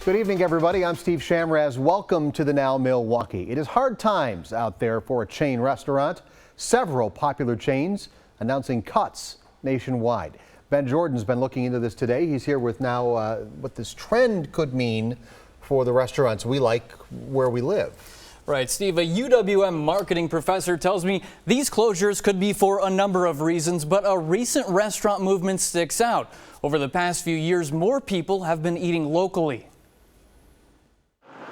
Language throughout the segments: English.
Good evening, everybody. I'm Steve Shamraz. Welcome to the Now Milwaukee. It is hard times out there for a chain restaurant. Several popular chains announcing cuts nationwide. Ben Jordan's been looking into this today. He's here with now what this trend could mean for the restaurants we like where we live. Right, Steve, a UWM marketing professor tells me these closures could be for a number of reasons, but a recent restaurant movement sticks out. Over the past few years, more people have been eating locally.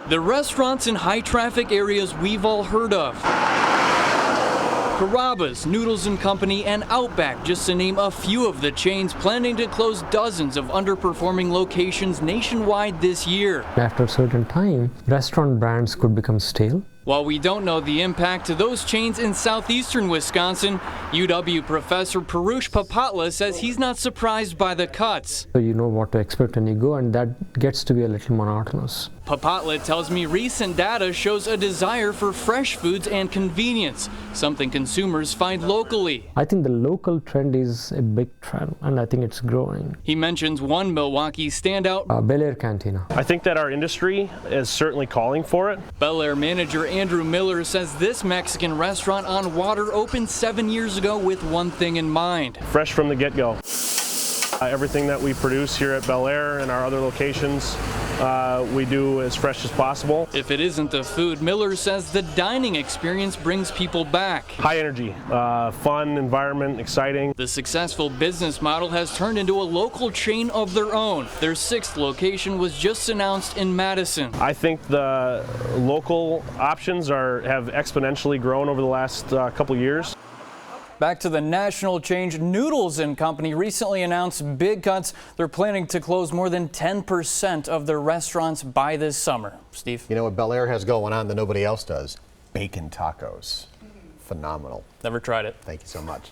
The restaurants in high-traffic areas we've all heard of. Carrabba's, Noodles & Company, and Outback, just to name a few of the chains planning to close dozens of underperforming locations nationwide this year. After a certain time, restaurant brands could become stale. While we don't know the impact to those chains in southeastern Wisconsin, UW professor Parush Papatla says he's not surprised by the cuts. So you know what to expect when you go, and that gets to be a little monotonous. Papatla tells me recent data shows a desire for fresh foods and convenience, something consumers find locally. I think the local trend is a big trend, and I think it's growing. He mentions one Milwaukee standout, Bel Air Cantina. I think that our industry is certainly calling for it. Bel Air manager Andrew Miller says this Mexican restaurant on water opened 7 years ago with one thing in mind. Fresh from the get-go. Everything that we produce here at Bel Air and our other locations, we do as fresh as possible. If it isn't the food, Miller says the dining experience brings people back. High energy, fun environment, exciting. The successful business model has turned into a local chain of their own. Their 6th location was just announced in Madison. I think the local options have exponentially grown over the last couple years. Back to the national change, Noodles & Company recently announced big cuts. They're planning to close more than 10% of their restaurants by this summer. Steve? You know what Bel Air has going on that nobody else does? Bacon tacos. Phenomenal. Never tried it. Thank you so much.